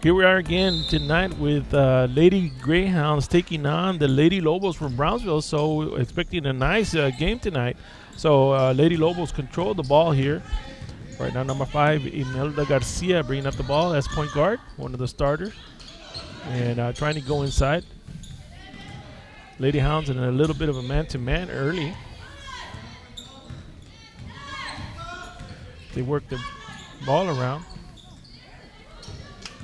Here we are again tonight with Lady Greyhounds taking on the Lady Lobos from Brownsville. So expecting a nice game tonight. So Lady Lobos control the ball here. Right now, number 5, Imelda Garcia bringing up the ball as point guard, one of the starters. And trying to go inside. Lady Hounds in a little bit of a man-to-man early. They work the ball around.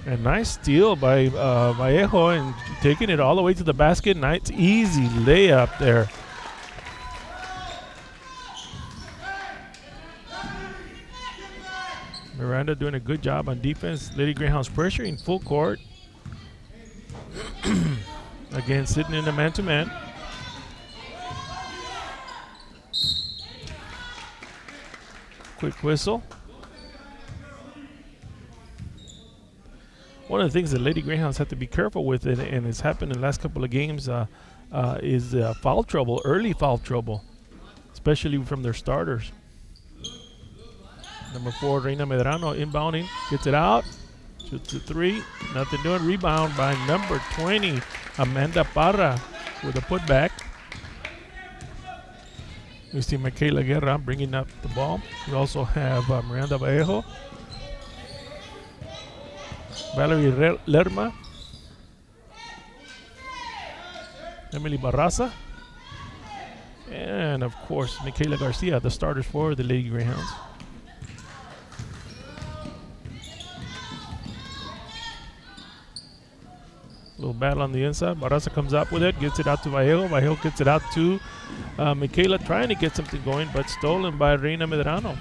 A nice steal by Vallejo and taking it all the way to the basket. Nice, easy layup there. Miranda doing a good job on defense. Lady Greyhounds pressuring full court. Again, sitting in a man-to-man. Quick whistle. One of the things that Lady Greyhounds have to be careful with, and it's happened in the last couple of games, is foul trouble, early foul trouble, especially from their starters. Number 4, Reina Medrano inbounding, gets it out, shoots the 3, nothing doing. Rebound by number 20, Amanda Parra with a putback. We see Michaela Guerra bringing up the ball. We also have Miranda Vallejo, Valerie Lerma, Emily Barraza, and of course Michaela Garcia, the starters for the Lady Greyhounds. Little battle on the inside. Barraza comes up with it, gets it out to Vallejo. Vallejo gets it out to Michaela, trying to get something going, but stolen by Reina Medrano.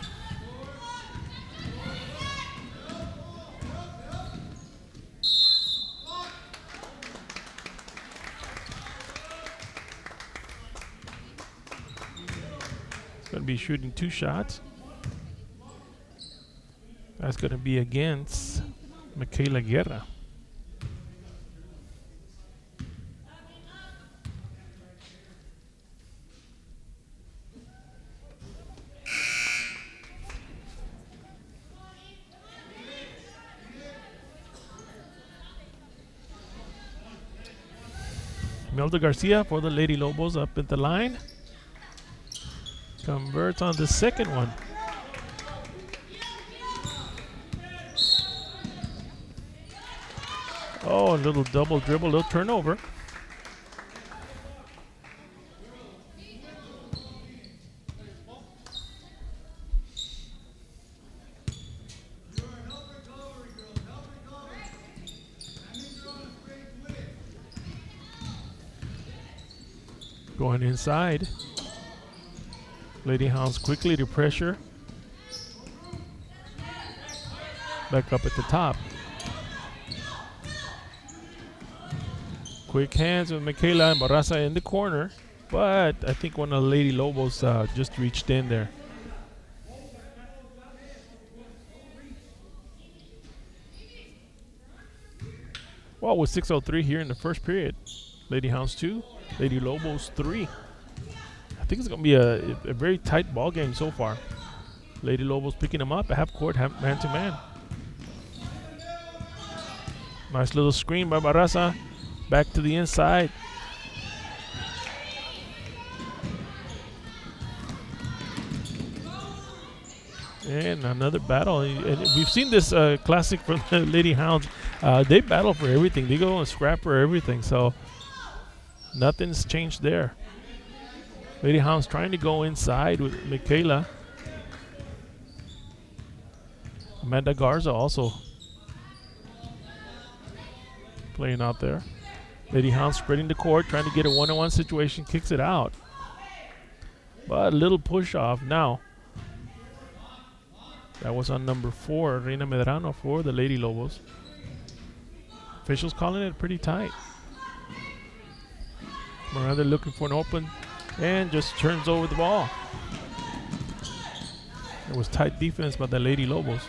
Going to be shooting 2 shots. That's going to be against Michaela Guerra. Imelda Garcia for the Lady Lobos up at the line. Converts on the second one. Oh, a little double dribble, little turnover. Going inside. Lady Hounds quickly to pressure. Back up at the top. Quick hands with Michaela and Barraza in the corner. But I think one of the Lady Lobos just reached in there. Well, with 6:03 here in the first period. Lady Hounds 2, Lady Lobos 3. I think it's going to be a very tight ball game so far. Lady Lobos picking them up at half court, man-to-man. Nice little screen by Barraza. Back to the inside. And another battle. And we've seen this classic from the Lady Hounds. They battle for everything. They go and scrap for everything. So nothing's changed there. Lady Hounds trying to go inside with Michaela. Amanda Garza also playing out there. Lady Hounds spreading the court, trying to get a one-on-one situation, kicks it out. But a little push off now. That was on number 4, Reina Medrano for the Lady Lobos. Officials calling it pretty tight. Miranda looking for an open and just turns over the ball. It was tight defense by the Lady Lobos.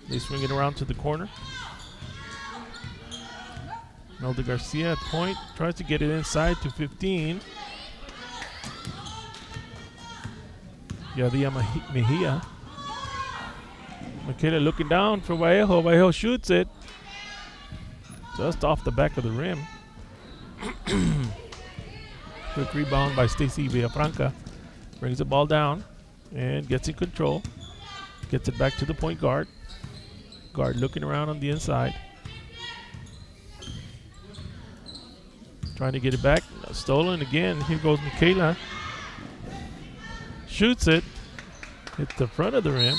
They swing it around to the corner. Imelda Garcia at point, tries to get it inside to 15. Yadia Mejia Michaela looking down for Vallejo. Vallejo shoots it. Just off the back of the rim. Quick rebound by Stacy Villafranca. Brings the ball down and gets in control. Gets it back to the point guard. Guard looking around on the inside. Trying to get it back. Stolen again. Here goes Michaela. Shoots it. Hits the front of the rim.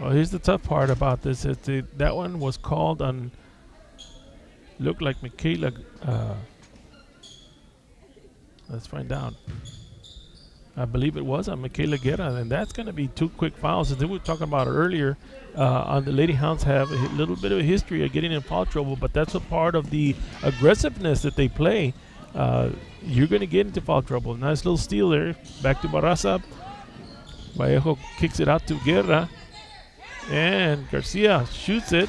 Well, here's the tough part about this. That one was called on. Looked like Michaela. Let's find out. I believe it was on Michaela Guerra, and that's going to be 2 quick fouls. As we were talking about earlier, on the Lady Hounds have a little bit of a history of getting in foul trouble, but that's a part of the aggressiveness that they play. You're going to get into foul trouble. Nice little steal there. Back to Barraza. Vallejo kicks it out to Guerra. And Garcia shoots it.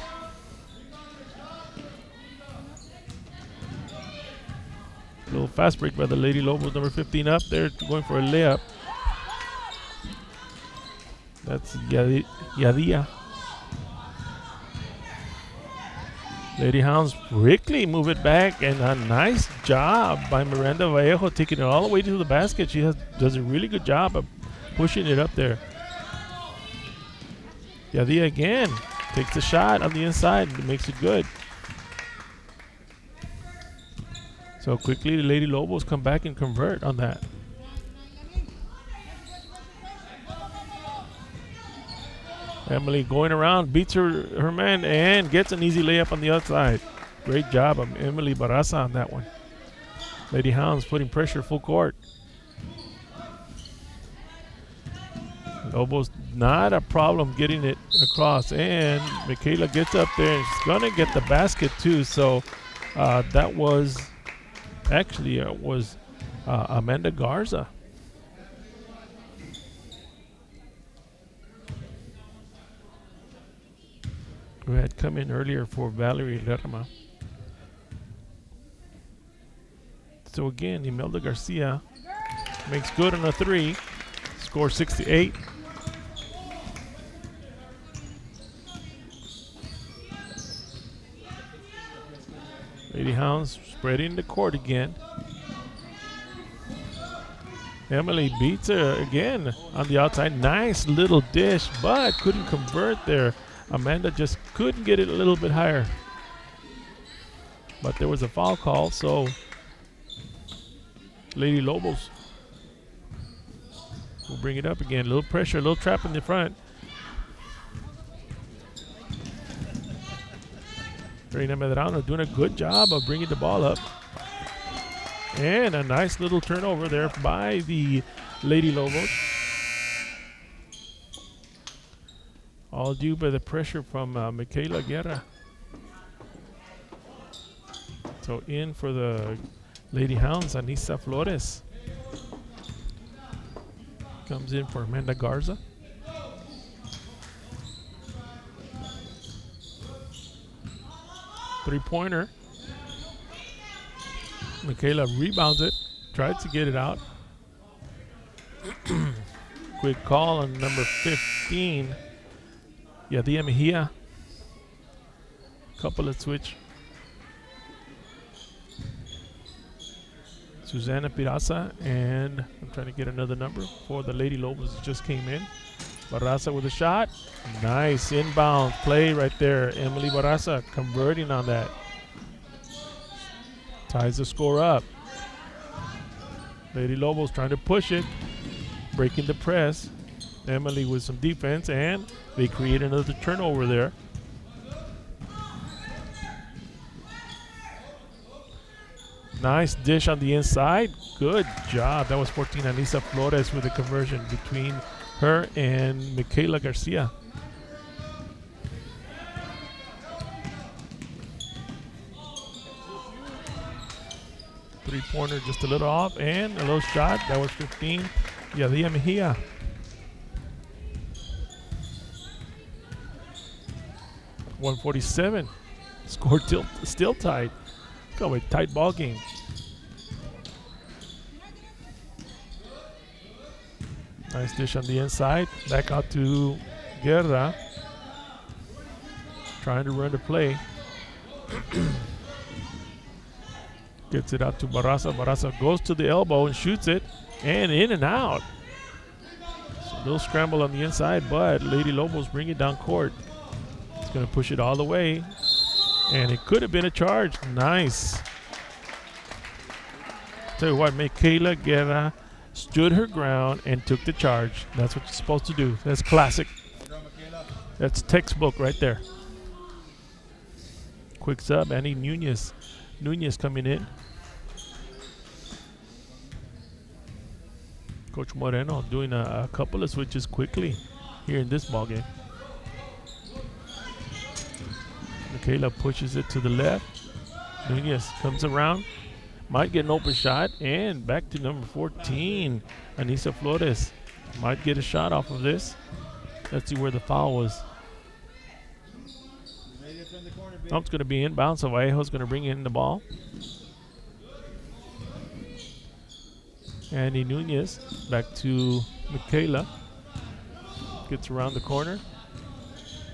Little fast break by the Lady Lobos, number 15 up there, going for a layup. That's Yadia. Lady Hounds quickly move it back, and a nice job by Miranda Vallejo taking it all the way to the basket. She does a really good job of pushing it up there. Yadia again takes the shot on the inside and makes it good. So quickly the Lady Lobos come back and convert on that. Emily going around, beats her man and gets an easy layup on the outside. Great job of Emily Barraza on that one. Lady Hounds putting pressure full court. Lobos not a problem getting it across, and Michaela gets up there and she's gonna get the basket too. So that was actually Amanda Garza. Who had come in earlier for Valerie Lerma. So again, Imelda Garcia makes good on a 3. Score 68. Lady Hounds spreading the court again. Emily beats her again on the outside. Nice little dish, but couldn't convert there. Amanda just couldn't get it a little bit higher. But there was a foul call, so Lady Lobos will bring it up again. A little pressure, a little trap in the front. Reina Medrano doing a good job of bringing the ball up. And a nice little turnover there by the Lady Lobos. All due by the pressure from Michaela Guerra. So in for the Lady Hounds, Anissa Flores. Comes in for Amanda Garza. Three-pointer. Michaela rebounds it. Tried to get it out. Quick call on number 15. Yadia Mejia. Couple of switch. Susana Piraza, and I'm trying to get another number for the Lady Lobos. Just came in. Barraza with a shot. Nice inbound play right there. Emily Barraza converting on that. Ties the score up. Lady Lobos trying to push it. Breaking the press. Emily with some defense, and they create another turnover there. Nice dish on the inside. Good job. That was 14. Anissa Flores with the conversion between her and Michaela Garcia. Three-pointer just a little off, and a little shot. That was 15. Yadia Mejia. .147. Score still tied. It's going to be a tight ball game. Nice dish on the inside. Back out to Guerra. Trying to run the play. Gets it out to Barraza. Barraza goes to the elbow and shoots it. And in and out. So a little scramble on the inside, but Lady Lobos bring it down court. It's going to push it all the way. And it could have been a charge. Nice. Tell you what, Michaela Guerra stood her ground and took the charge. That's what you're supposed to do. That's classic. That's textbook right there. Quick sub, Annie Nunez. Nunez coming in. Coach Moreno doing a couple of switches quickly here in this ball game. Michaela pushes it to the left. Nunez comes around. Might get an open shot, and back to number 14, Anissa Flores. Might get a shot off of this. Let's see where the foul was. Oh, it's going to be inbound, so Vallejo's going to bring in the ball. Andy Nunez back to Michaela. Gets around the corner.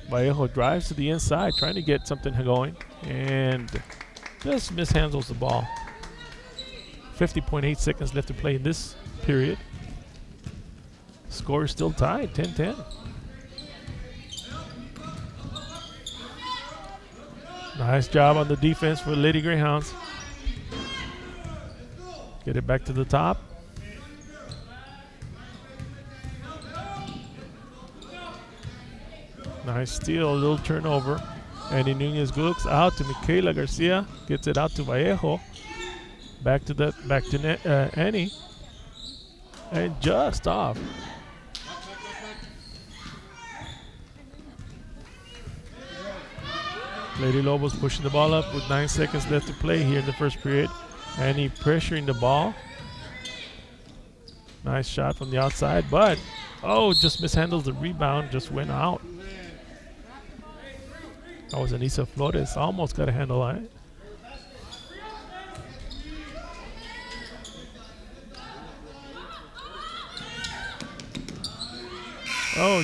Vallejo drives to the inside, trying to get something going, and just mishandles the ball. 50.8 seconds left to play in this period. Score is still tied, 10-10. Nice job on the defense for the Lady Greyhounds. Get it back to the top. Nice steal, a little turnover. Andy Nunez looks out to Michaela Garcia. Gets it out to Vallejo. Back to Annie. And just off. Lady Lobos pushing the ball up with 9 seconds left to play here in the first period. Annie pressuring the ball. Nice shot from the outside, but just mishandles the rebound, just went out. That was Anissa Flores. Almost got a handle on it.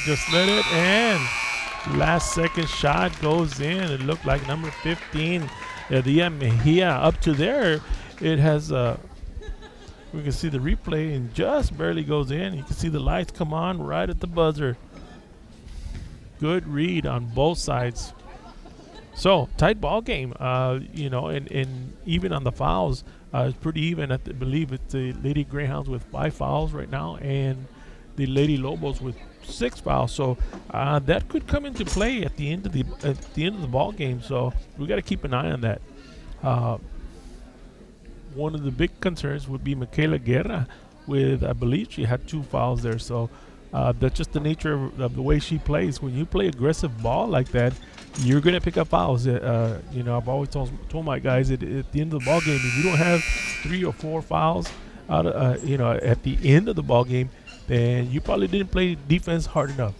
Just let it in. Last second shot goes in. It looked like number 15, Edia Mejia. Up to there, it has, we can see the replay, and just barely goes in. You can see the lights come on right at the buzzer. Good read on both sides. So, tight ball game, and even on the fouls, it's pretty even. I believe it's the Lady Greyhounds with 5 fouls right now, and the Lady Lobos with 6 fouls. So that could come into play at the end of the ball game. So we got to keep an eye on that. One of the big concerns would be Michaela Guerra, with I believe she had 2 fouls there. So that's just the nature of the way she plays. When you play aggressive ball like that, you're gonna pick up fouls. I've always told my guys that at the end of the ball game, if you don't have 3 or 4 fouls out at the end of the ball game, then you probably didn't play defense hard enough.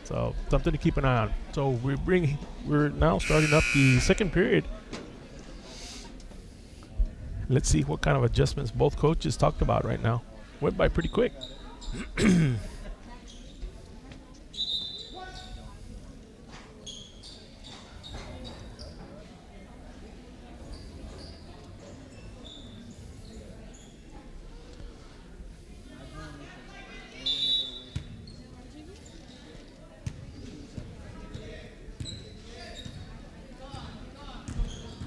So something to keep an eye on. So we're now starting up the second period. Let's see what kind of adjustments both coaches talked about right now. Went by pretty quick.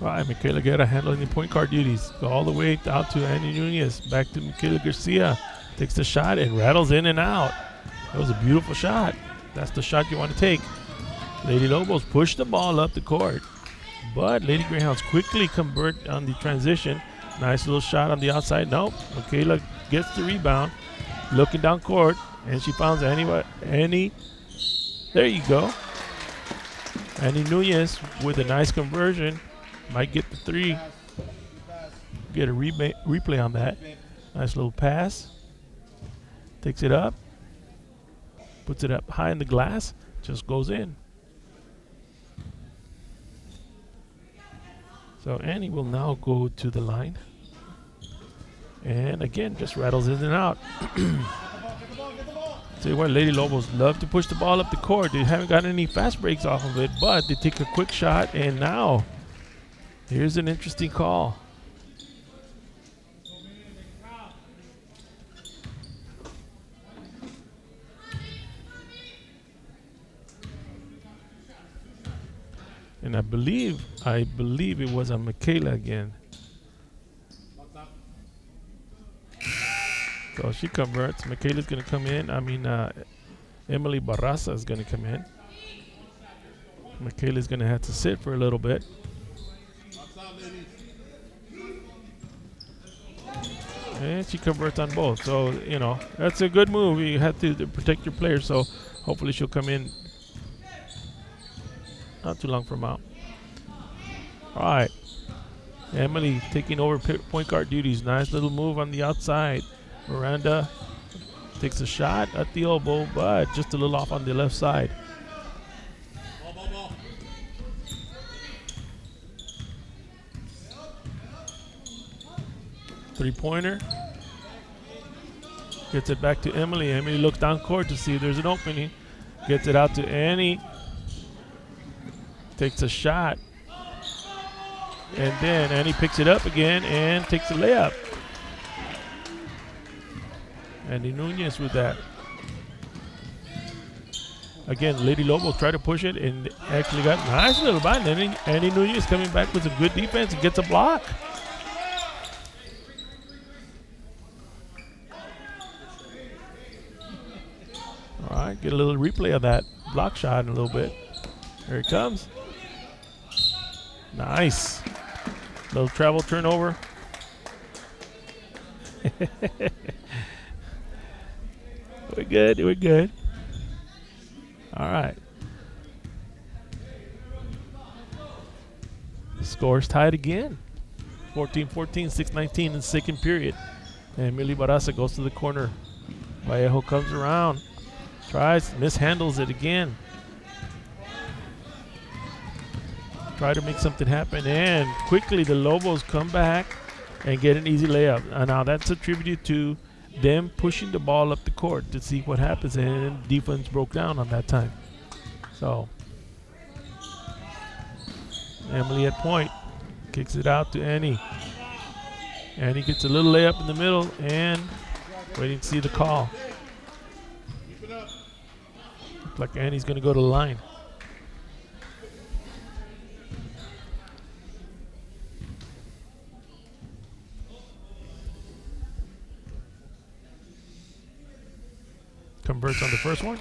All right, Michaela Guerra handling the point guard duties. Go all the way out to Andy Nunez. Back to Michaela Garcia. Takes the shot and rattles in and out. That was a beautiful shot. That's the shot you want to take. Lady Lobos push the ball up the court, but Lady Greyhounds quickly convert on the transition. Nice little shot on the outside. Nope. Michaela gets the rebound. Looking down court, and she finds Annie. There you go. Andy Nunez with a nice conversion. Might get the 3. Get a replay on that. Nice little pass. Takes it up. Puts it up high in the glass. Just goes in. So Annie will now go to the line. And again, just rattles in and out. Tell you what, Lady Lobos love to push the ball up the court. They haven't gotten any fast breaks off of it, but they take a quick shot, and now here's an interesting call. And I believe it was on Michaela again. So she converts. Michaela's going to come in. Emily Barraza is going to come in. Michaela's going to have to sit for a little bit. And she converts on both. So, that's a good move. You have to protect your players. So hopefully she'll come in not too long from out. All right. Emily taking over point guard duties. Nice little move on the outside. Miranda takes a shot at the elbow, but just a little off on the left side. Three-pointer. Gets it back to Emily. Emily looks down court to see if there's an opening. Gets it out to Annie. Takes a shot. And then Annie picks it up again and takes a layup. Andy Nunez with that. Again, Lady Lobos try to push it and actually got a nice little bite. And Andy Nunez coming back with some good defense and gets a block. All right, get a little replay of that block shot in a little bit. Here it comes. Nice. Little travel turnover. We're good. We're good. All right. The score's tied again. 14-14, 6:19 in the second period. And Emily Barraza goes to the corner. Vallejo comes around. Tries, mishandles it again. Try to make something happen. And quickly the Lobos come back and get an easy layup. And now that's attributed to them pushing the ball up the court to see what happens, and defense broke down on that time. So Emily at point, kicks it out to Annie. Annie gets a little layup in the middle and waiting to see the call. Looks like Annie's going to go to the line. Converts on the first one.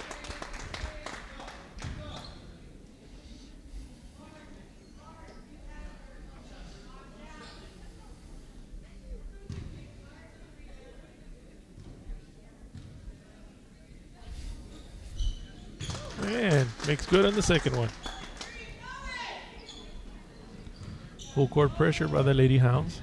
And makes good on the second one. Full court pressure by the Lady Hounds.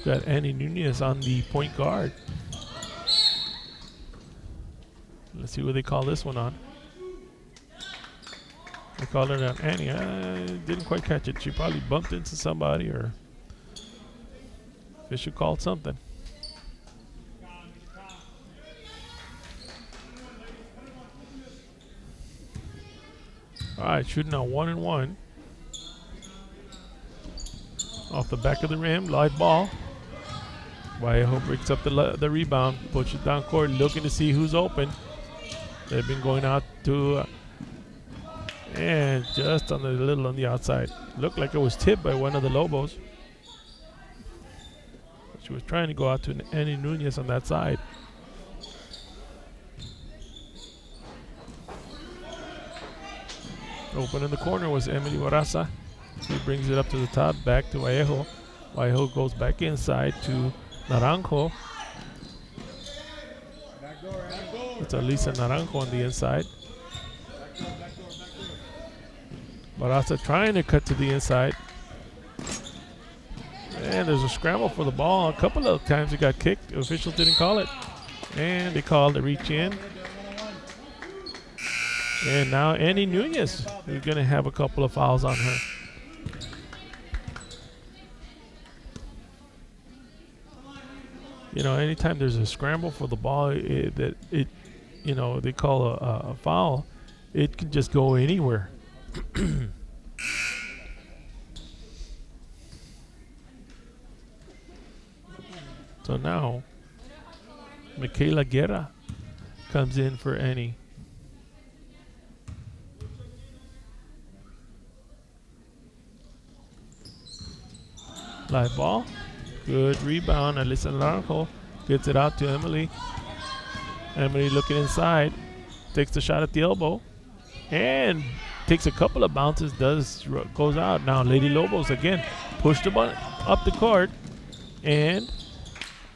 Got Annie Nunez on the point guard. Let's see what they call this one on. They called it on Annie. I didn't quite catch it. She probably bumped into somebody, or official called something. All right, shooting on 1-and-1. Off the back of the rim, live ball. Vallejo breaks up the rebound, pushes down court, looking to see who's open. They've been going out to, and just on the outside. Looked like it was tipped by one of the Lobos. She was trying to go out to Annie Nunez on that side. Open in the corner was Emily Barraza. She brings it up to the top, back to Vallejo. Vallejo goes back inside to Naranjo. It's Alisa Naranjo on the inside. Barraza trying to cut to the inside. And there's a scramble for the ball. A couple of times it got kicked. The officials didn't call it. And they called a reach in. And now Annie Nunez is going to have a couple of fouls on her. anytime there's a scramble for the ball, they call a foul, it can just go anywhere. So now, Michaela Guerra comes in for Annie. Live ball. Good rebound. Alyssa Naranjo gets it out to Emily. Emily looking inside. Takes the shot at the elbow. And takes a couple of bounces. Goes out. Now Lady Lobos again. Push the ball up the court. And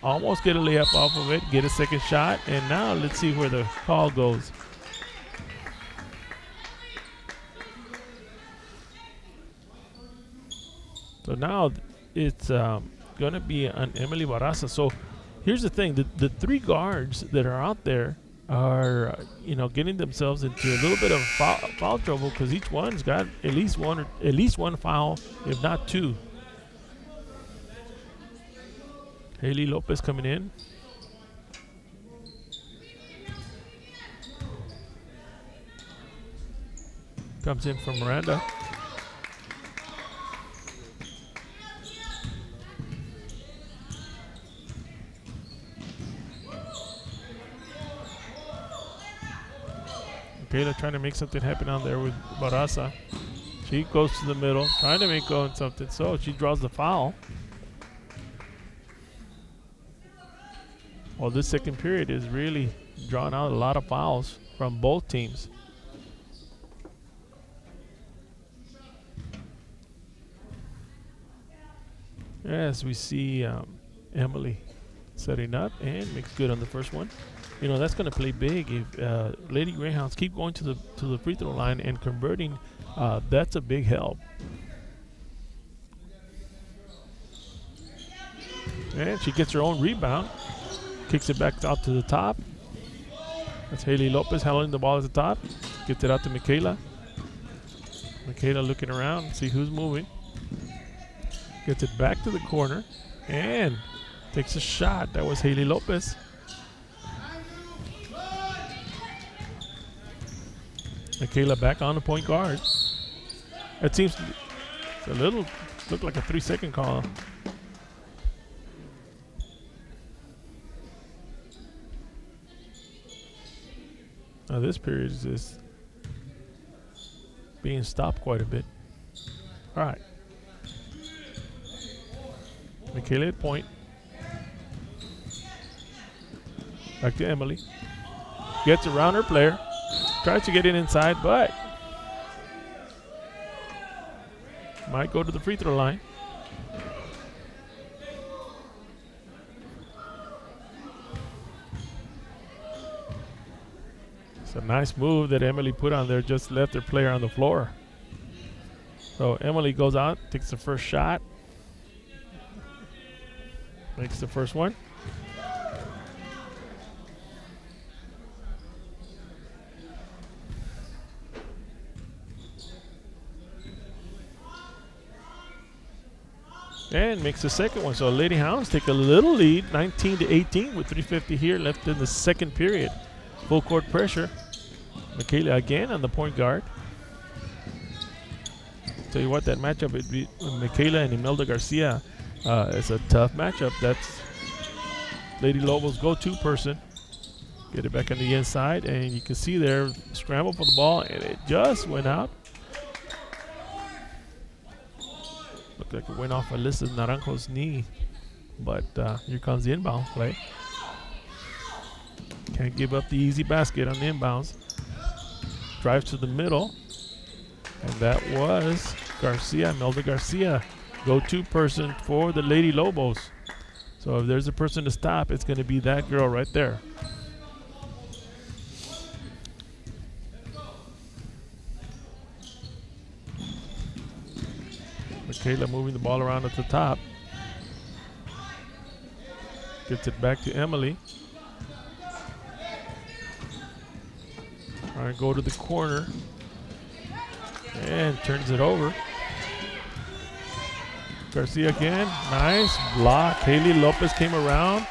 almost get a layup off of it. Get a second shot. And now let's see where the call goes. So now it's going to be on Emily Barraza. So here's the thing. The three guards that are out there are, getting themselves into a little bit of foul trouble because each one's got at least one foul, if not two. Haley Lopez coming in. Comes in from Miranda. Michaela trying to make something happen on there with Barraza. She goes to the middle, trying to make going something. So she draws the foul. Well, this second period is really drawing out a lot of fouls from both teams. As we see Emily setting up and makes good on the first one. That's going to play big if Lady Greyhounds keep going to the free throw line and converting. That's a big help. And she gets her own rebound. Kicks it back out to the top. That's Haley Lopez handling the ball at the top. Gets it out to Michaela. Michaela looking around, see who's moving. Gets it back to the corner and takes a shot. That was Haley Lopez. Michaela back on the point guard. It seems a little looked like a 3-second call. Now this period is being stopped quite a bit. All right. Michaela at point. Back to Emily. Gets around her player. Tries to get it inside, but might go to the free throw line. It's a nice move that Emily put on there, just left her player on the floor. So Emily goes out, takes the first shot. Makes the first one. And makes the second one. So Lady Hounds take a little lead, 19-18 with 3:50 here left in the second period. Full court pressure. Michaela again on the point guard. Tell you what, that matchup would be Michaela and Imelda Garcia. It's a tough matchup. That's Lady Lobos' go-to person. Get it back on the inside, and you can see there, scramble for the ball, and it just went out. Looked like it went off Alyssa Naranjo's knee, but here comes the inbound play. Can't give up the easy basket on the inbounds. Drives to the middle, and that was Garcia, Imelda Garcia, go-to person for the Lady Lobos. So if there's a person to stop, it's going to be that girl right there. Michaela moving the ball around at the top. Gets it back to Emily. Trying to go to the corner. And turns it over. Garcia again. Nice block. Haley Lopez came around.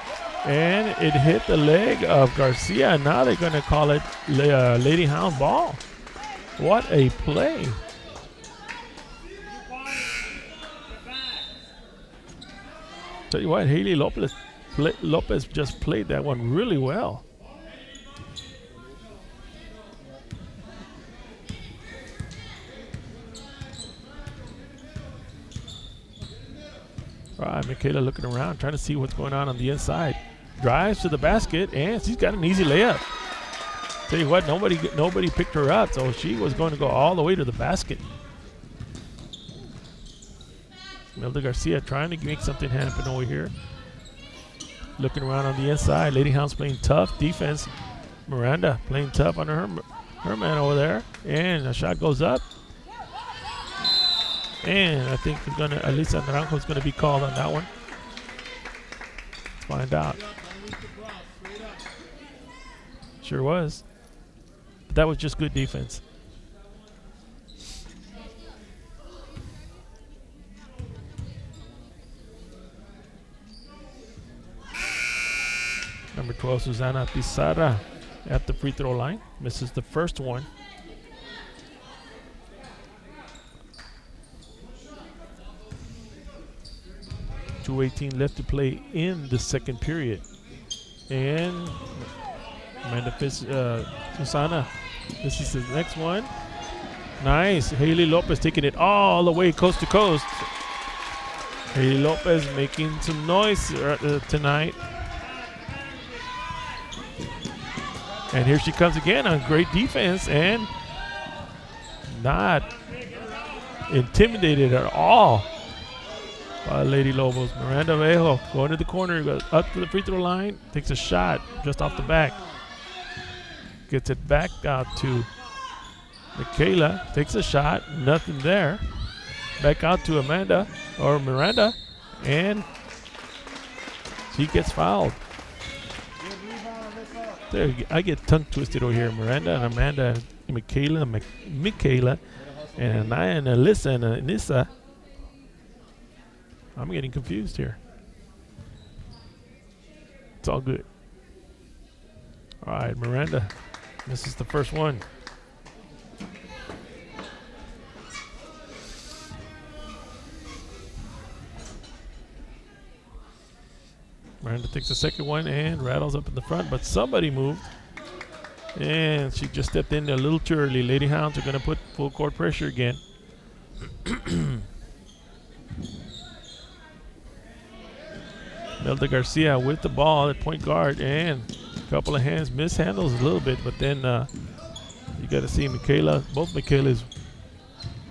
And it hit the leg of Garcia. Now they're going to call it Lady Hound ball. What a play. Tell you what, Haley Lopez just played that one really well. All right, Michaela looking around, trying to see what's going on the inside. Drives to the basket, and she's got an easy layup. Tell you what, nobody picked her up, so she was going to go all the way to the basket. Melda Garcia trying to make something happen over here. Looking around on the inside. Lady Hounds playing tough defense. Miranda playing tough on her man over there. And a shot goes up. And I think Alisa Naranjo is going to be called on that one. Let's find out. Sure was. But that was just good defense. Number 12, Susana Pizarra at the free throw line. Misses the first one. .218 left to play in the second period. And Amanda Susana, this is the next one. Nice. Haley Lopez taking it all the way coast to coast. Haley Lopez making some noise tonight. And here she comes again on great defense and not intimidated at all by Lady Lobos. Miranda Vejo going to the corner, goes up to the free throw line, takes a shot just off the back. Gets it back out to Michaela, takes a shot, nothing there. Back out to Miranda, and she gets fouled. There, I get tongue twisted over here. Miranda and Amanda, Michaela, and Anaya and Alyssa and Anissa. I'm getting confused here. It's all good. All right, Miranda. This is the first one. Miranda takes the second one and rattles up in the front, but somebody moved. And she just stepped in a little too early. Lady Hounds are going to put full court pressure again. Melda Garcia with the ball at point guard, and a couple of hands mishandles a little bit, but then you got to see Michaela. Both Michaelas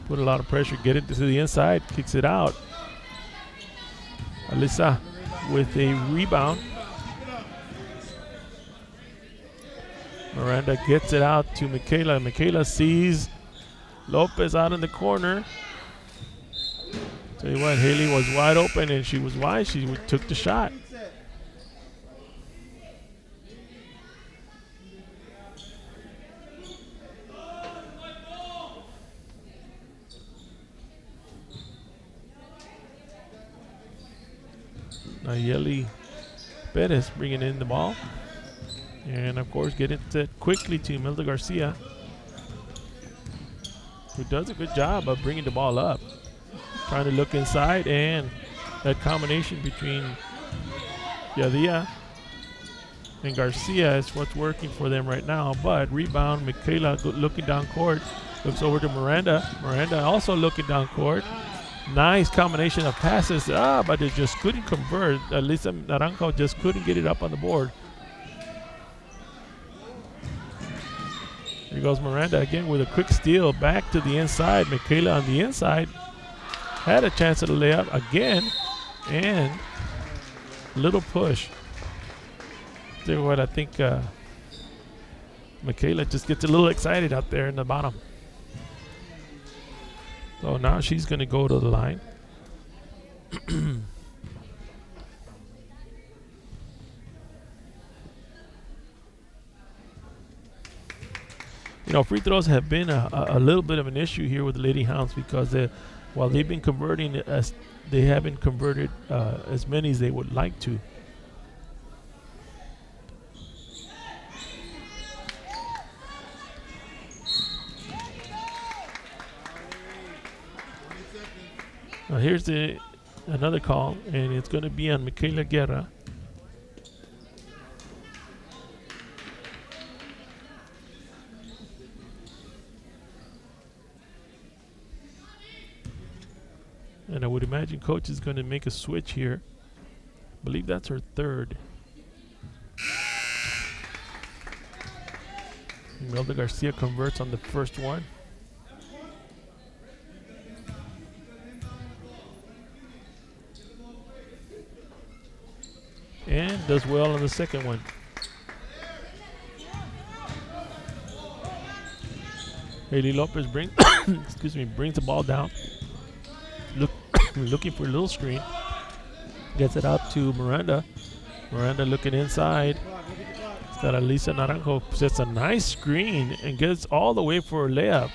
put a lot of pressure, get it to the inside, kicks it out. Alyssa with a rebound. Miranda gets it out to Michaela. Michaela sees Lopez out in the corner. Tell you what, Haley was wide open, and she was wide. She took the shot. Nayeli Perez bringing in the ball. And, of course, get it set quickly to Melda Garcia, who does a good job of bringing the ball up. Trying to look inside, and that combination between Yadia and Garcia is what's working for them right now. But rebound, Michaela looking down court, looks over to Miranda. Miranda also looking down court. Nice combination of passes, but they just couldn't convert. Lisa Naranjo just couldn't get it up on the board. Here goes Miranda again with a quick steal back to the inside. Michaela on the inside had a chance at a layup again, and a little push. Tell you what, I think Michaela just gets a little excited out there in the bottom. So now she's going to go to the line. You know, free throws have been a little bit of an issue here with the Lady Hounds, because while they've been converting, they haven't converted as many as they would like to. Here's another call, and it's going to be on Michaela Guerra. And I would imagine coach is going to make a switch here. I believe that's her third. Imelda Garcia converts on the first one. And does well on the second one. Haley Lopez brings brings the ball down. Looking for a little screen. Gets it out to Miranda. Miranda looking inside. It's got Alisa Naranjo. Sets a nice screen and gets all the way for a layup.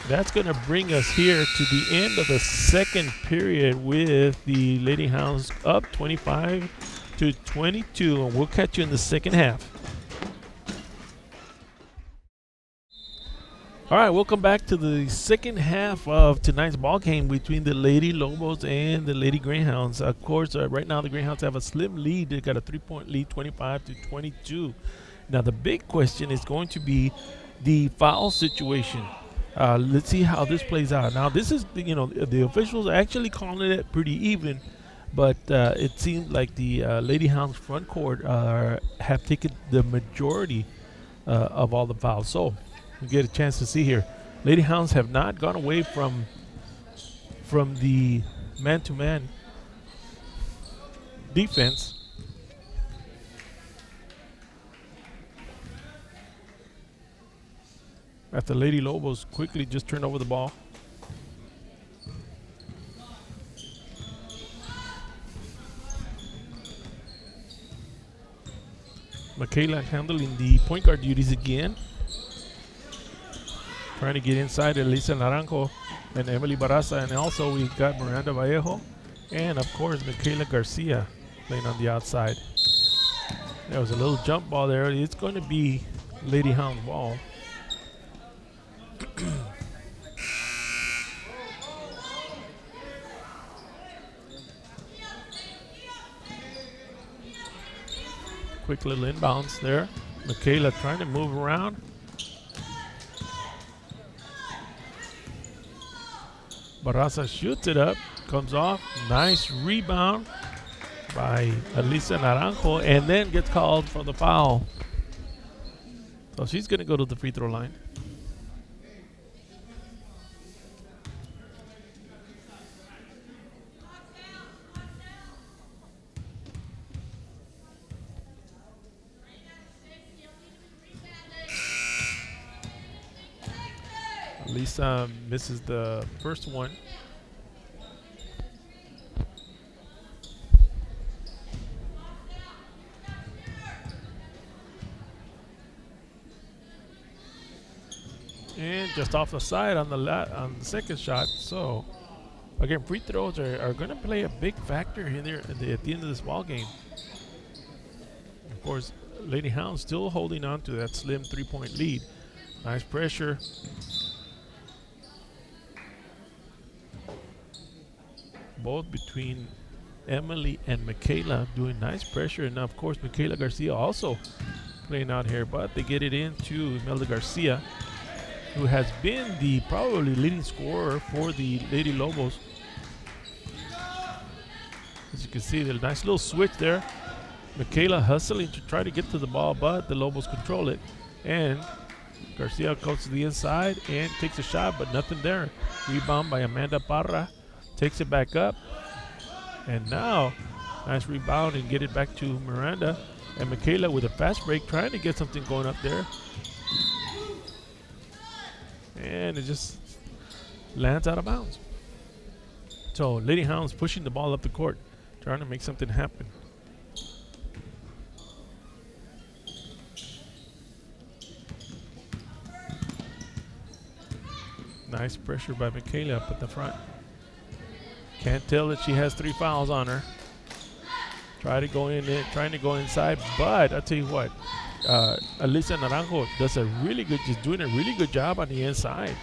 That's going to bring us here to the end of the second period with the Lady Hounds up 25-22. And we'll catch you in the second half. All right, welcome back to the second half of tonight's ball game between the Lady Lobos and the Lady Greyhounds. Of course, right now the Greyhounds have a slim lead. They got a 3-point lead, 25-22. Now the big question is going to be the foul situation. Let's see how this plays out. Now this is, the officials are actually calling it pretty even, but it seems like the Lady Hounds front court have taken the majority of all the fouls. So we get a chance to see here. Lady Hounds have not gone away from the man-to-man defense. After Lady Lobos quickly just turned over the ball. Michaela handling the point guard duties again. Trying to get inside Elisa Naranjo and Emily Barraza. And also we got Miranda Vallejo. And of course, Michaela Garcia playing on the outside. There was a little jump ball there. It's going to be Lady Hound ball. Quick little inbounds there. Michaela trying to move around. Barraza shoots it up, comes off. Nice rebound by Elisa Naranjo, and then gets called for the foul. So she's going to go to the free throw line. Lisa misses the first one. And just off the side on the second shot. So again, free throws are going to play a big factor in there at the end of this ball game. Of course, Lady Hound still holding on to that slim 3-point lead. Nice pressure. Both between Emily and Michaela doing nice pressure. And of course, Michaela Garcia also playing out here. But they get it into Imelda Garcia, who has been the probably leading scorer for the Lady Lobos. As you can see, the nice little switch there. Michaela hustling to try to get to the ball, but the Lobos control it. And Garcia goes to the inside and takes a shot, but nothing there. Rebound by Amanda Parra. Takes it back up. And now, nice rebound and get it back to Miranda. And Michaela with a fast break trying to get something going up there. And it just lands out of bounds. So Lady Hounds pushing the ball up the court, trying to make something happen. Nice pressure by Michaela up at the front. Can't tell that she has 3 fouls on her. Trying to go inside, but I'll tell you what, Alisa Naranjo does doing a really good job on the inside.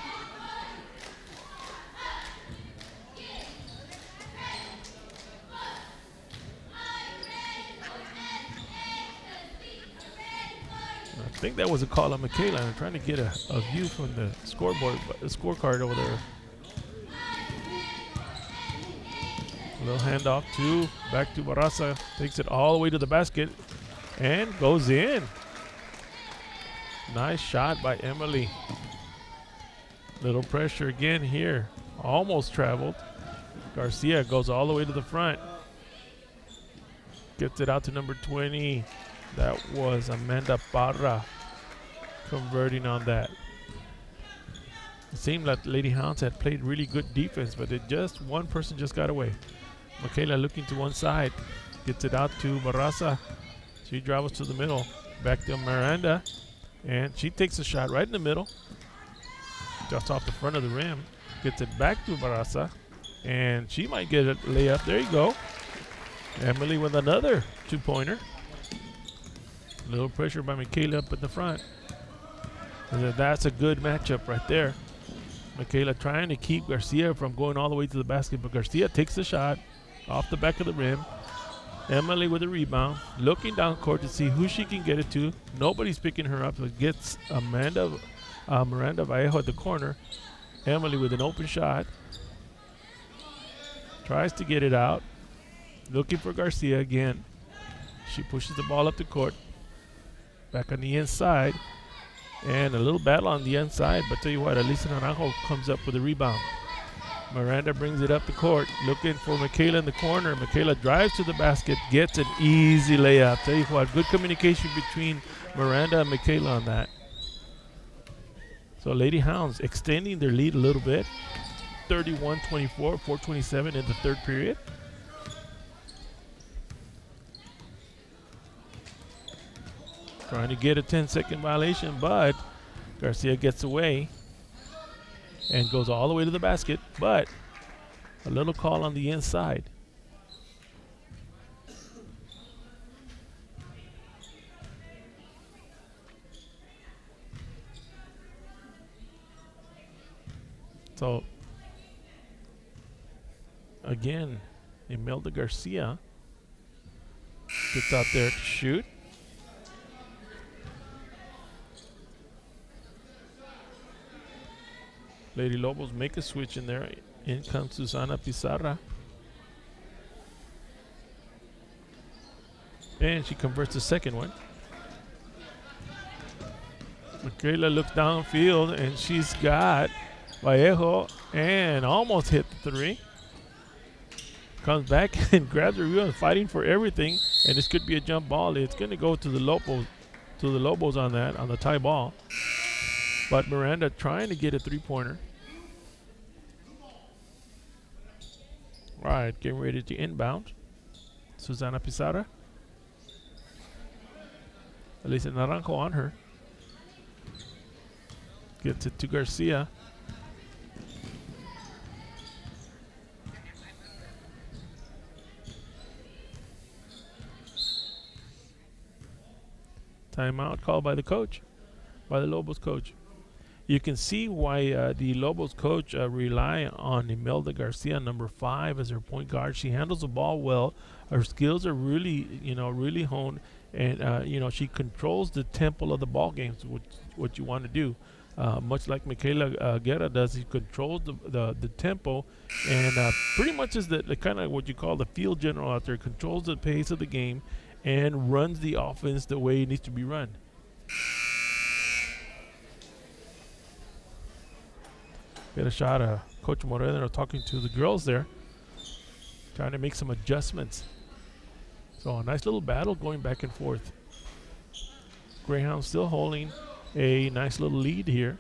think that was a call on Michaela. I'm trying to get a view from the scoreboard, the scorecard over there. A little handoff back to Barraza. Takes it all the way to the basket and goes in. Nice shot by Emily. Little pressure again here. Almost traveled. Garcia goes all the way to the front. Gets it out to number 20. That was Amanda Parra converting on that. It seemed like Lady Hounds had played really good defense, but one person just got away. Michaela looking to one side. Gets it out to Barraza. She dribbles to the middle. Back to Miranda. And she takes a shot right in the middle. Just off the front of the rim. Gets it back to Barraza. And she might get a layup. There you go. Emily with another two-pointer. Little pressure by Michaela up in the front. And that's a good matchup right there. Michaela trying to keep Garcia from going all the way to the basket, but Garcia takes the shot off the back of the rim. Emily with a rebound, looking down court to see who she can get it to. Nobody's picking her up, but gets Miranda Vallejo at the corner. Emily with an open shot. Tries to get it out. Looking for Garcia again. She pushes the ball up the court. Back on the inside. And a little battle on the inside, but tell you what, Elisa Naranjo comes up with a rebound. Miranda brings it up the court, looking for Michaela in the corner. Michaela drives to the basket, gets an easy layup. Tell you what, good communication between Miranda and Michaela on that. So Lady Hounds extending their lead a little bit. 31-24, 4:27 in the third period. Trying to get a 10-second violation, but Garcia gets away and goes all the way to the basket, but a little call on the inside. So, again, Imelda Garcia gets out there to shoot. Lady Lobos make a switch in there. In comes Susana Pizarra. And she converts the second one. Michaela looks downfield and she's got Vallejo and almost hit the three. Comes back and grabs her rebound, fighting for everything. And this could be a jump ball. It's going to go to the Lobos on that, on the tie ball. But Miranda trying to get a three-pointer. All right, getting ready to inbound. Susana Pizarra. Elisa Naranjo on her. Gets it to Garcia. Timeout called by the coach, by the Lobos coach. You can see why the Lobos coach rely on Imelda Garcia, number 5, as her point guard. She handles the ball well. Her skills are really, really honed, and she controls the tempo of the ball games, which what you want to do. Much like Michaela Guerra does, he controls the tempo, and pretty much is the kind of what you call the field general out there. Controls the pace of the game, and runs the offense the way it needs to be run. Get a shot of Coach Moreno talking to the girls there, trying to make some adjustments. So a nice little battle going back and forth. Greyhound still holding a nice little lead here.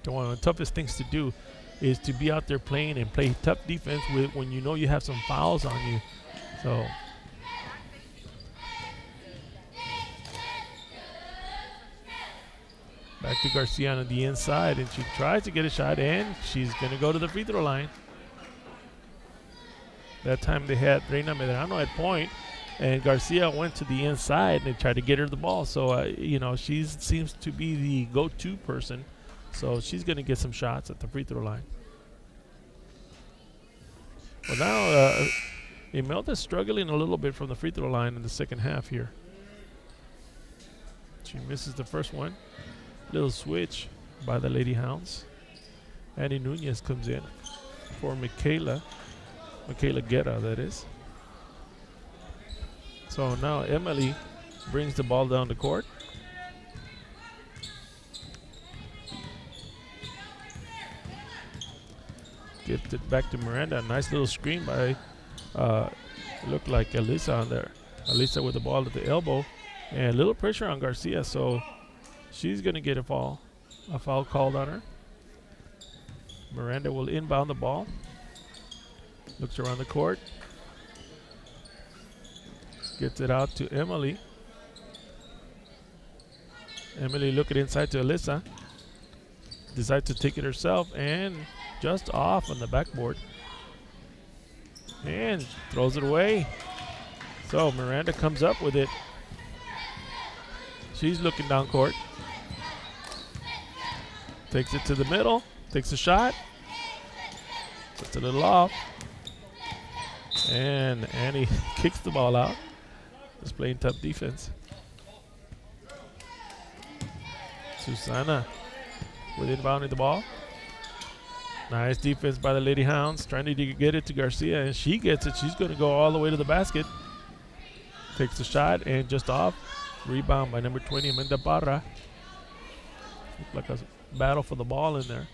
So one of the toughest things to do is to be out there playing and play tough defense when you know you have some fouls on you. So back to Garcia on the inside, and she tries to get a shot, and she's going to go to the free throw line. That time they had Reina Medrano at point, and Garcia went to the inside and they tried to get her the ball. So, she seems to be the go-to person. So she's going to get some shots at the free throw line. Well, now Imelda's struggling a little bit from the free throw line in the second half here. She misses the first one. Little switch by the Lady Hounds. Annie Nunez comes in for Michaela Guerra, that is. So now Emily brings the ball down the court. Gets it back to Miranda. Nice little screen by, looked like Alyssa on there. Alyssa with the ball at the elbow. And a little pressure on Garcia, so she's going to get a foul called on her. Miranda will inbound the ball. Looks around the court. Gets it out to Emily. Emily looking inside to Alyssa. Decides to take it herself and just off on the backboard. And throws it away. So Miranda comes up with it. She's looking down court. Takes it to the middle. Takes a shot. Puts a little off. And Annie kicks the ball out. Just playing tough defense. Susana with inbounding the ball. Nice defense by the Lady Hounds. Trying to get it to Garcia. And she gets it. She's going to go all the way to the basket. Takes the shot and just off. Rebound by number 20, Amanda Parra. Looked like a battle for the ball in there.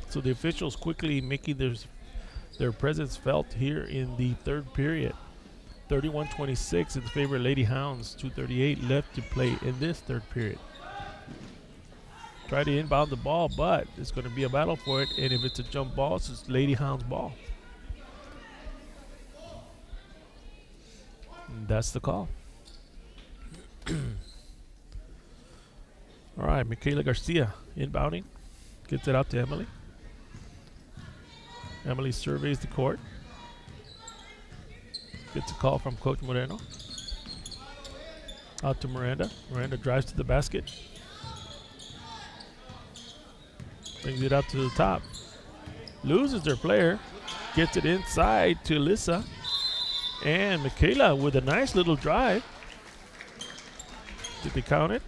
So the officials quickly making their presence felt here in the third period. 31-26 in favor of Lady Hounds. 2:38 left to play in this third period. Try to inbound the ball, but it's going to be a battle for it. And if it's a jump ball, it's Lady Hounds ball. And that's the call. All right, Michaela Garcia inbounding. Gets it out to Emily. Emily surveys the court. Gets a call from Coach Moreno. Out to Miranda. Miranda drives to the basket. Brings it up to the top. Loses their player. Gets it inside to Alyssa. And Michaela with a nice little drive. Did they count it?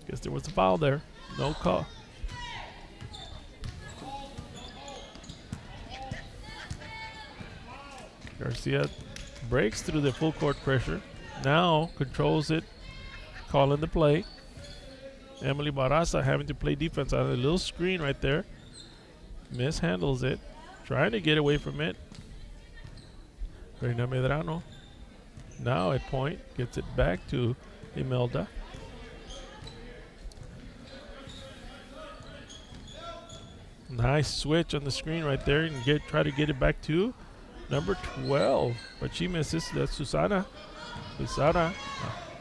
Guess there was a foul there. No call. Garcia breaks through the full court pressure. Now controls it. Calling the play. Emily Barraza having to play defense on a little screen right there. Mishandles it. Trying to get away from it. Reina Medrano. Now at point. Gets it back to Imelda. Nice switch on the screen right there and try to get it back to number 12. But she misses. That's Susana.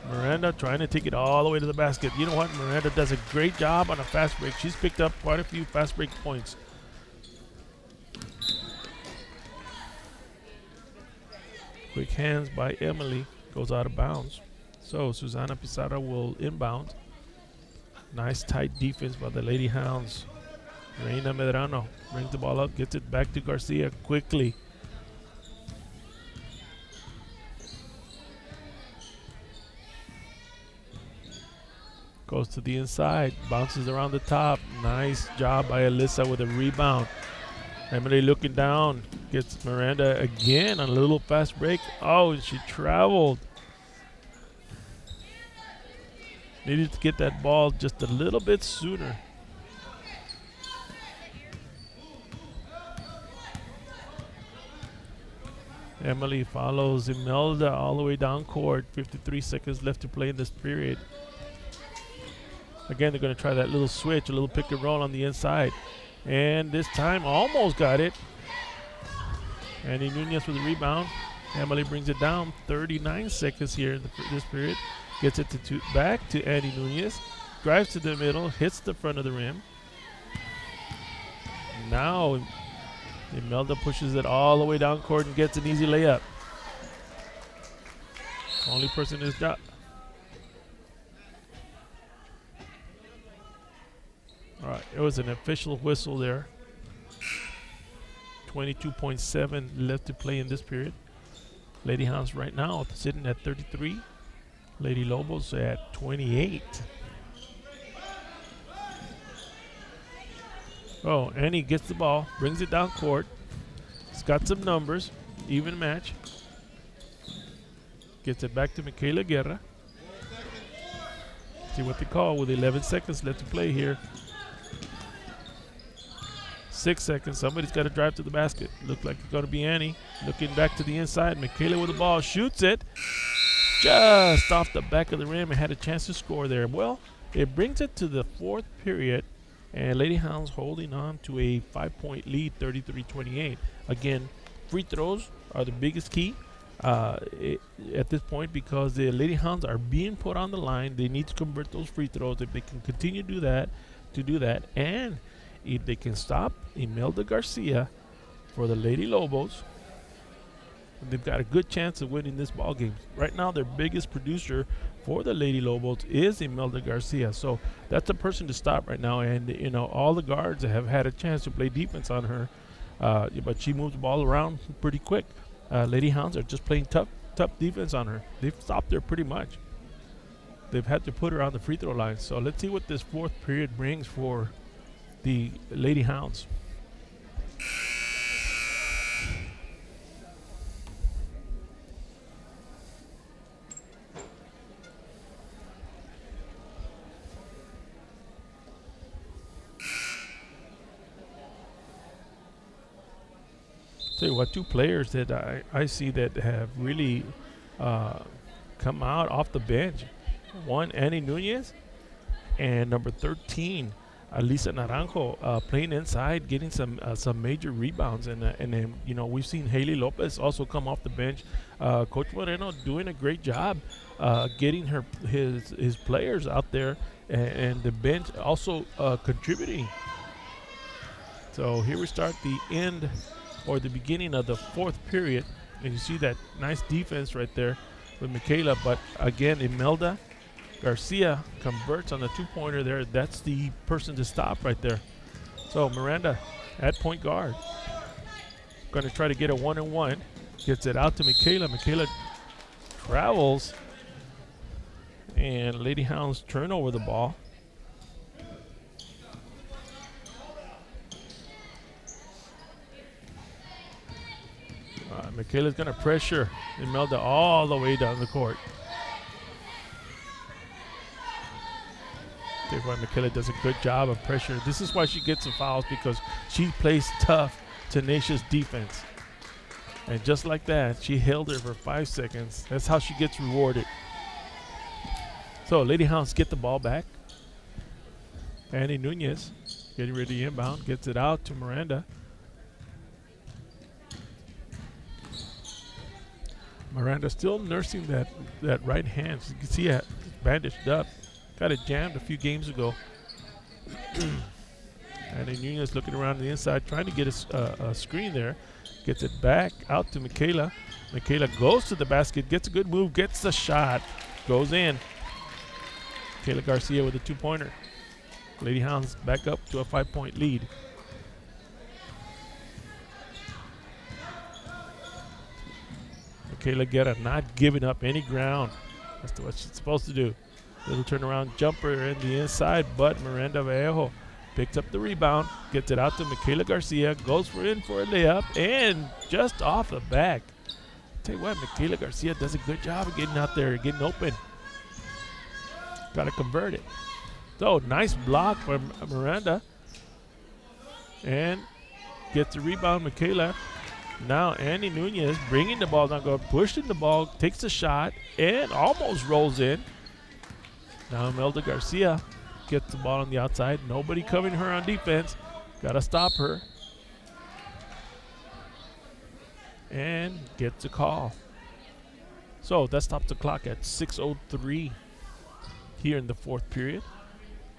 Miranda trying to take it all the way to the basket. You know what? Miranda does a great job on a fast break. She's picked up quite a few fast break points. Quick hands by Emily. Goes out of bounds. So Susana Pizarro will inbound. Nice tight defense by the Lady Hounds. Reina Medrano brings the ball up, gets it back to Garcia quickly. Goes to the inside, bounces around the top. Nice job by Alyssa with a rebound. Emily looking down, gets Miranda again on a little fast break. Oh, and she traveled. Needed to get that ball just a little bit sooner. Emily follows Imelda all the way down court. 53 seconds left to play in this period. Again, they're going to try that little switch, a little pick and roll on the inside. And this time almost got it. Annie Nunez with the rebound. Emily brings it down. 39 seconds here in this period. Gets it back to Annie Nunez. Drives to the middle, hits the front of the rim. Now Imelda pushes it all the way down court and gets an easy layup. Only person is job. All right, it was an official whistle there. 22.7 left to play in this period. Lady Hounds right now sitting at 33. Lady Lobos at 28. Oh, Annie gets the ball, brings it down court. It's got some numbers, even match. Gets it back to Michaela Guerra. See what they call with 11 seconds left to play here. 6 seconds. Somebody's got to drive to the basket. Looks like it's going to be Annie. Looking back to the inside. Michaela with the ball. Shoots it. Just off the back of the rim and had a chance to score there. Well, it brings it to the fourth period. And Lady Hounds holding on to a 5-point lead, 33-28. Again, free throws are the biggest key at this point because the Lady Hounds are being put on the line. They need to convert those free throws. If they can continue to do that, and if they can stop Imelda Garcia for the Lady Lobos, they've got a good chance of winning this ball game. Right now, their biggest producer for the Lady Lobos is Imelda Garcia. So that's the person to stop right now. And, you know, all the guards have had a chance to play defense on her, but she moves the ball around pretty quick. Lady Hounds are just playing tough defense on her. They've stopped her pretty much. They've had to put her on the free throw line. So let's see what this fourth period brings for the Lady Hounds. Tell you what, two players that I see that have really come out off the bench. One, Annie Nunez, and number 13, Alisa Naranjo, playing inside, getting some major rebounds. And then, you know, we've seen Haley Lopez also come off the bench. Coach Moreno doing a great job getting his players out there, and the bench also contributing. So here we start the end or the beginning of the fourth period, and you see that nice defense right there with Michaela. But again, Imelda Garcia converts on the two-pointer there. That's the person to stop right there. So Miranda at point guard, going to try to get a one-on-one. Gets it out to Michaela. Michaela travels, and Lady Hounds turn over the ball. Michaela's going to pressure Imelda all the way down the court. That's why Michaela does a good job of pressure. This is why she gets some fouls, because she plays tough, tenacious defense. And just like that, she held her for 5 seconds. That's how she gets rewarded. So Lady Hounds get the ball back. Annie Nunez getting ready to inbound. Gets it out to Miranda. Miranda still nursing that right hand. So you can see it bandaged up. Got it jammed a few games ago. And then Nunez looking around the inside, trying to get a screen there. Gets it back out to Michaela. Michaela goes to the basket, gets a good move, gets the shot, goes in. Michaela Garcia with a two-pointer. Lady Hounds back up to a 5-point lead. Michaela Guerra not giving up any ground. That's what she's supposed to do. Little turnaround jumper in the inside, but Miranda Vallejo picks up the rebound, gets it out to Michaela Garcia, goes for a layup, and just off the back. Tell you what, Michaela Garcia does a good job of getting out there, getting open. Got to convert it. So nice block from Miranda, and gets the rebound, Michaela. Now Annie Nunez bringing the ball down, pushing the ball, takes the shot, and almost rolls in. Now Imelda Garcia gets the ball on the outside. Nobody covering her on defense. Got to stop her. And gets a call. So that stops the clock at 6:03 here in the fourth period.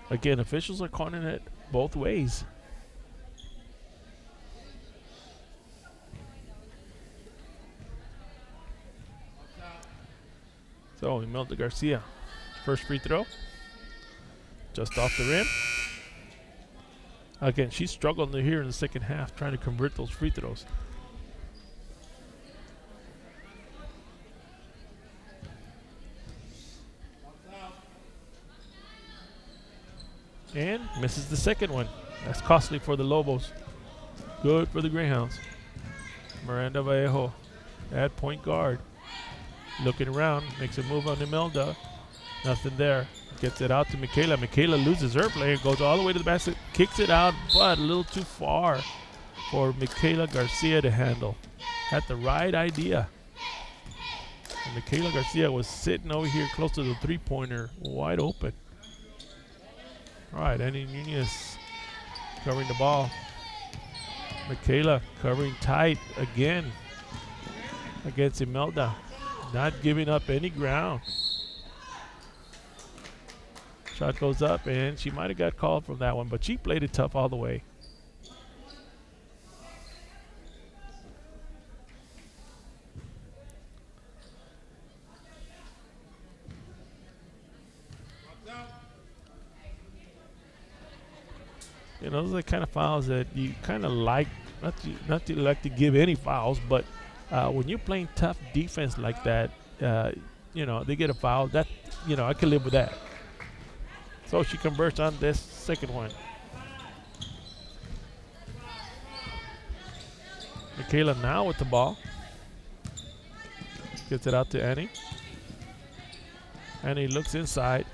Again, officials are calling it both ways. So Imelda Garcia, first free throw, just off the rim. Again, she struggled here in the second half trying to convert those free throws. And misses the second one. That's costly for the Lobos. Good for the Greyhounds. Miranda Vallejo at point guard. Looking around, makes a move on Imelda. Nothing there. Gets it out to Michaela. Michaela loses her play, goes all the way to the basket, kicks it out, but a little too far for Michaela Garcia to handle. Had the right idea. And Michaela Garcia was sitting over here close to the three-pointer, wide open. All right, Annie Nunez covering the ball. Michaela covering tight again against Imelda. Not giving up any ground. Shot goes up, and she might have got called from that one, but she played it tough all the way. You know, those are the kind of fouls that you kind of like, not to like to give any fouls, but when you're playing tough defense like that, you know, they get a foul. That, you know, I can live with that. So she converts on this second one. Michaela now with the ball. Gets it out to Annie. Annie looks inside.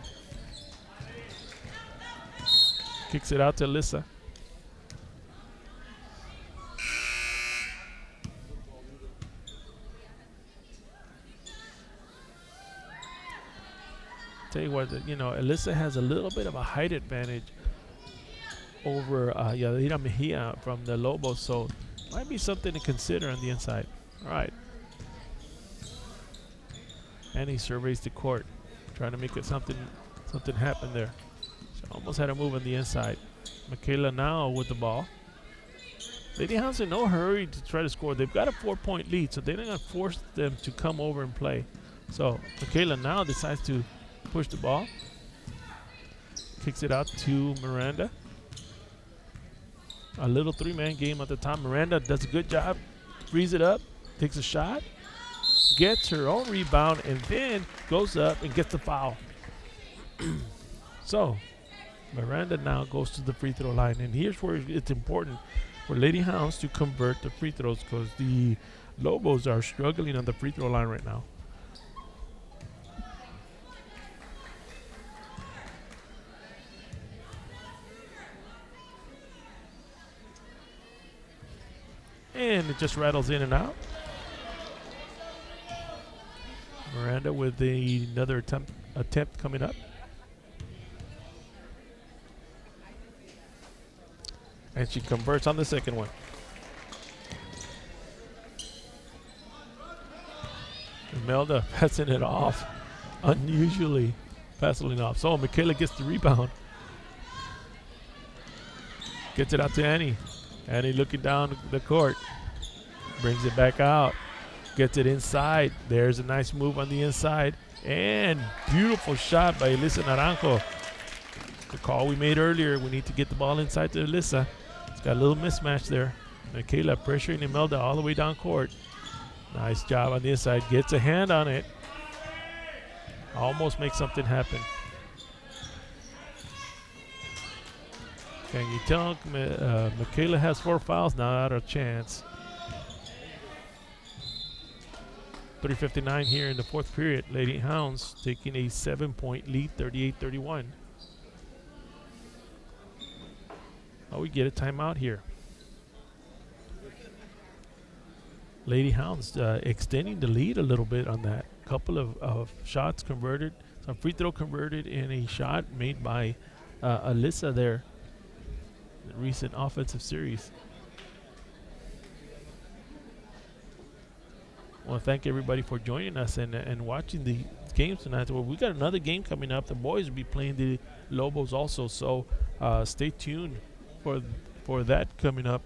Kicks it out to Alyssa. Tell you what, you know, Alyssa has a little bit of a height advantage over Yadira Mejia from the Lobos, so might be something to consider on the inside. All right. Annie surveys the court, trying to make it something happen there. She almost had a move on the inside. Michaela now with the ball. Lady Hounds in no hurry to try to score. They've got a 4-point lead, so they're not going to force them to come over and play. So Michaela now decides to push the ball. Kicks it out to Miranda. A little three-man game at the time. Miranda does a good job. Frees it up. Takes a shot. Gets her own rebound, and then goes up and gets the foul. So Miranda now goes to the free throw line, and here's where it's important for Lady Hounds to convert the free throws, because the Lobos are struggling on the free throw line right now. And it just rattles in and out. Miranda with another attempt coming up. And she converts on the second one. Imelda passing it off. Unusually passing it off. So Michaela gets the rebound. Gets it out to Annie. Annie looking down the court. Brings it back out. Gets it inside. There's a nice move on the inside. And beautiful shot by Alyssa Naranjo. The call we made earlier. We need to get the ball inside to Alyssa. It's got a little mismatch there. Michaela pressuring Imelda all the way down court. Nice job on the inside. Gets a hand on it. Almost makes something happen. Can you tell Michaela has 4 fouls? Not a chance. 3:59 here in the fourth period. Lady Hounds taking a 7-point lead, 38-31. Oh, we get a timeout here. Lady Hounds extending the lead a little bit on that. Couple of shots converted, some free throw converted, and a shot made by Alyssa there. The recent offensive series. I want to thank everybody for joining us and watching the games tonight. Well, we got another game coming up. The boys will be playing the Lobos also, so stay tuned for that coming up.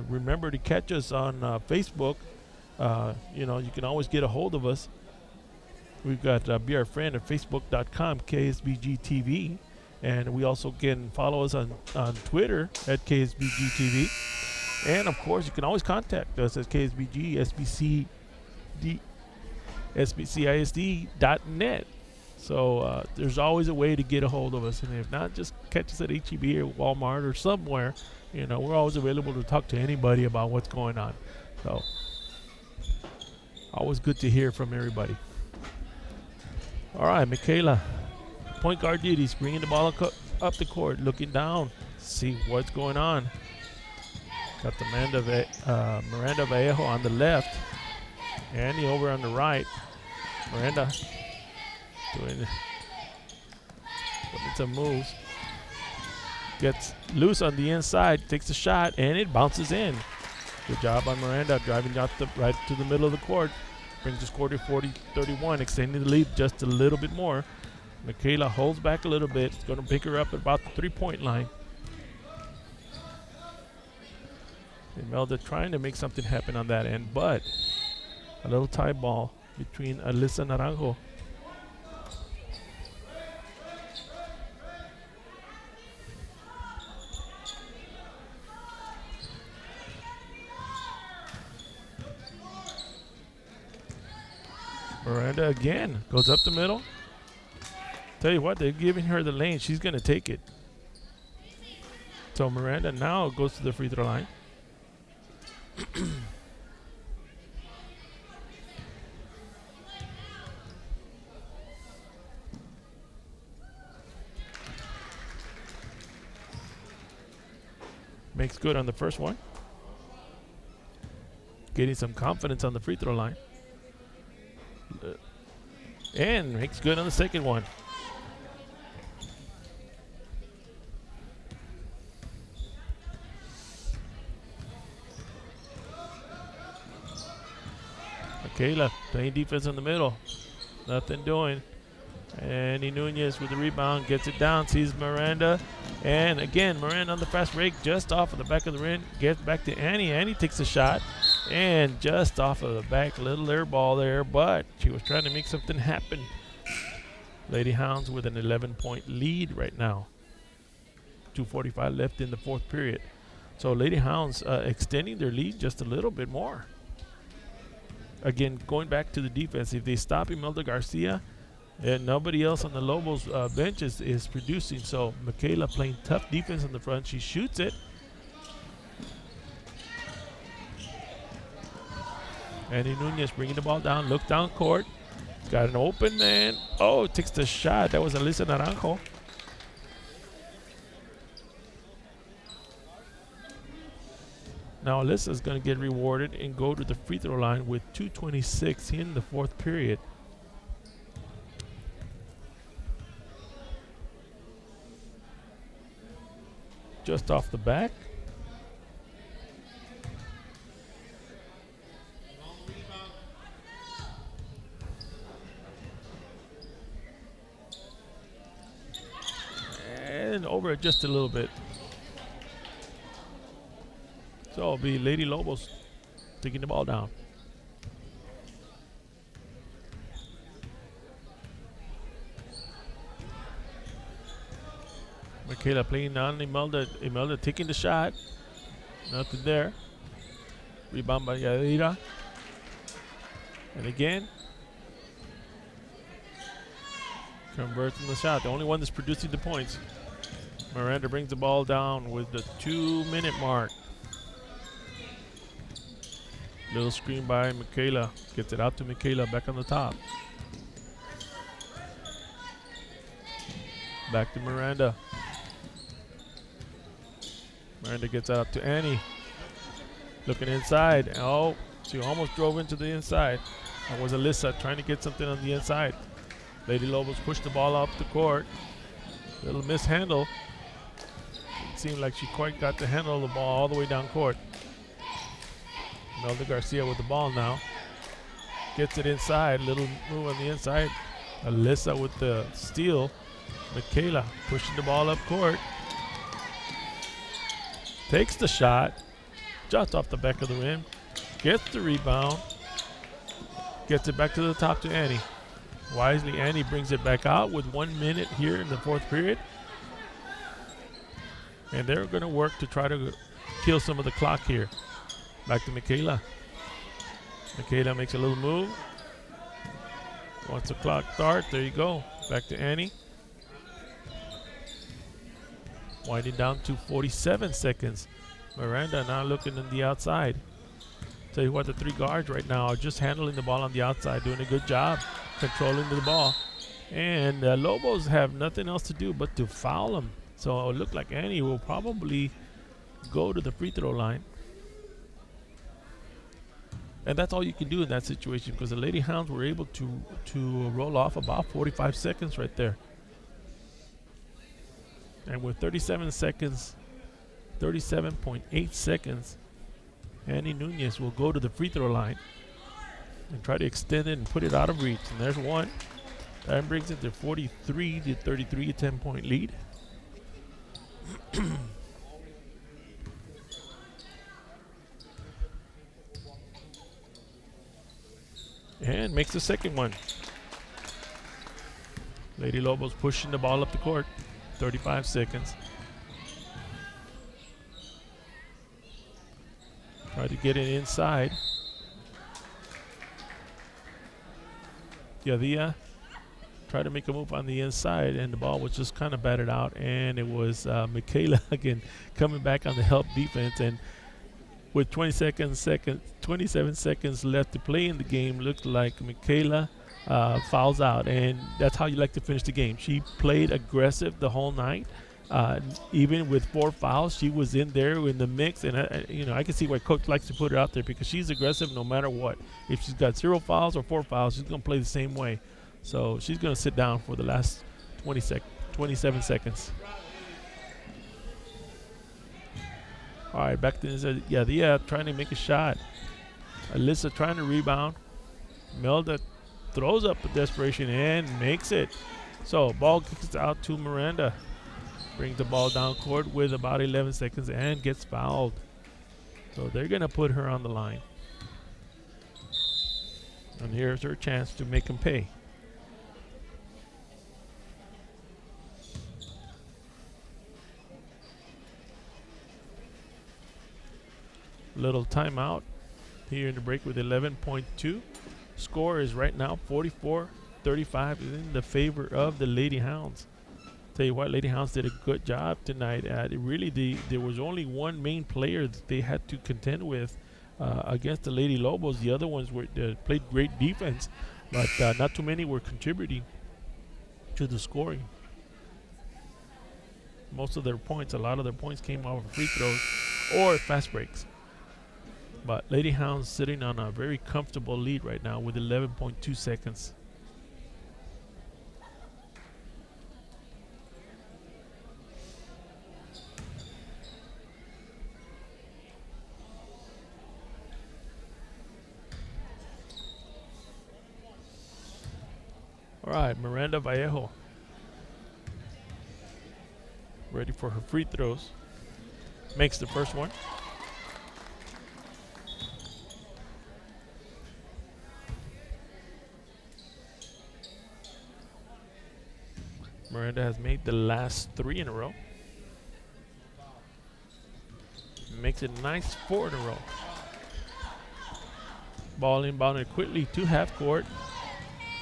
Remember to catch us on Facebook. You know, you can always get a hold of us. We've got Be Our Friend at facebook.com, KSBG TV. And we also can follow us on Twitter at KSBGTV. And of course, you can always contact us at KSBG SBCISD.net. So there's always a way to get a hold of us. And if not, just catch us at HEB or Walmart or somewhere. You know, we're always available to talk to anybody about what's going on. So always good to hear from everybody. All right, Michaela, point guard duties, bringing the ball up the court, looking down, see what's going on. Got the Miranda Vallejo on the left, Annie over on the right. Miranda putting some moves. Gets loose on the inside, takes a shot, and it bounces in. Good job on Miranda, driving out right to the middle of the court. Brings the score to 40-31, extending the lead just a little bit more. Michaela holds back a little bit. It's going to pick her up at about the 3-point line. Imelda trying to make something happen on that end, but a little tie ball between Alyssa Naranjo. Miranda again goes up the middle. Tell you what, they're giving her the lane. She's going to take it. So Miranda now goes to the free throw line. Makes good on the first one. Getting some confidence on the free throw line. And makes good on the second one. Michaela playing defense in the middle. Nothing doing. Annie Nunez with the rebound, gets it down, sees Miranda. And again, Miranda on the fast break, just off of the back of the rim. Gets back to Annie. Annie takes a shot. And just off of the back, little air ball there, but she was trying to make something happen. Lady Hounds with an 11-point lead right now. 2:45 left in the fourth period. So Lady Hounds extending their lead just a little bit more. Again, going back to the defense, if they stop Imelda Garcia, and nobody else on the Lobos bench is producing. So Michaela playing tough defense in the front. She shoots it. Annie Nunez bringing the ball down. Look down court. Got an open man. Oh, takes the shot. That was Alyssa Naranjo. Now Alyssa's going to get rewarded and go to the free throw line with 2:26 in the fourth period. Just off the back. And over it just a little bit. So it'll be Lady Lobos taking the ball down. Michaela playing on Imelda. Imelda taking the shot. Nothing there. Rebound by Yadira. And again. Converting the shot. The only one that's producing the points. Miranda brings the ball down with the 2-minute mark. Little screen by Michaela. Gets it out to Michaela back on the top. Back to Miranda. Miranda gets out to Annie. Looking inside. Oh, she almost drove into the inside. That was Alyssa trying to get something on the inside. Lady Lobos pushed the ball up the court. Little mishandle. It seemed like she quite got the handle of the ball all the way down court. Imelda Garcia with the ball now. Gets it inside. Little move on the inside. Alyssa with the steal. Michaela pushing the ball up court. Takes the shot. Just off the back of the rim. Gets the rebound. Gets it back to the top to Annie. Wisely, Annie brings it back out with 1 minute here in the fourth period. And they're going to work to try to kill some of the clock here. Back to Michaela. Michaela makes a little move. Once the clock starts, there you go. Back to Annie. Winding down to 47 seconds. Miranda now looking on the outside. Tell you what, the 3 guards right now are just handling the ball on the outside, doing a good job controlling the ball. And Lobos have nothing else to do but to foul them. So it looked like Annie will probably go to the free throw line. And that's all you can do in that situation, because the Lady Hounds were able to roll off about 45 seconds right there. And with 37 seconds, 37.8 seconds, Annie Nunez will go to the free throw line and try to extend it and put it out of reach. And there's one. That brings it to 43 to 33, a 10-point lead. And makes the second one. Lady Lobos pushing the ball up the court. 35 seconds. Try to get it inside. Yadia tried to make a move on the inside, and the ball was just kind of batted out, and it was Michaela again coming back on the help defense. And with 27 seconds left to play in the game, looked like Michaela fouls out, and that's how you like to finish the game. She played aggressive the whole night. Even with 4 fouls, she was in there in the mix, and I can see why coach likes to put her out there, because she's aggressive no matter what. If she's got 0 fouls or 4 fouls, she's going to play the same way. So she's going to sit down for the last 27 seconds. All right, back to Yadia trying to make a shot. Alyssa trying to rebound. Melda throws up a desperation and makes it. So ball kicks out to Miranda. Brings the ball down court with about 11 seconds and gets fouled. So they're going to put her on the line. And here's her chance to make them pay. Little timeout here in the break with 11.2. Score is right now 44-35 in the favor of the Lady Hounds. Tell you what, Lady Hounds did a good job tonight. There was only one main player that they had to contend with against the Lady Lobos. The other ones played great defense, but not too many were contributing to the scoring. Most of their points, a lot of their points came off of free throws or fast breaks. But Lady Hounds sitting on a very comfortable lead right now with 11.2 seconds. All right, Miranda Vallejo ready for her free throws. Makes the first one. Miranda has made the last 3 in a row. Makes it a nice 4 in a row. Ball inbounded quickly to half court.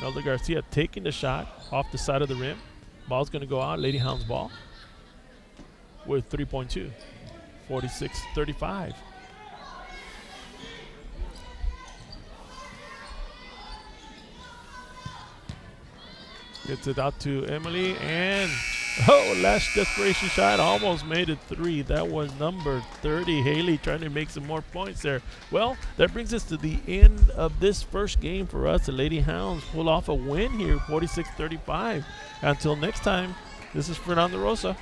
Melda Garcia taking the shot off the side of the rim. Ball's going to go out. Lady Hounds ball with 3.2. 46-35. Gets it out to Emily, and last desperation shot, almost made it 3. That was number 30, Haley, trying to make some more points there. Well, that brings us to the end of this first game for us. The Lady Hounds pull off a win here, 46-35. Until next time, this is Fernando Rosa.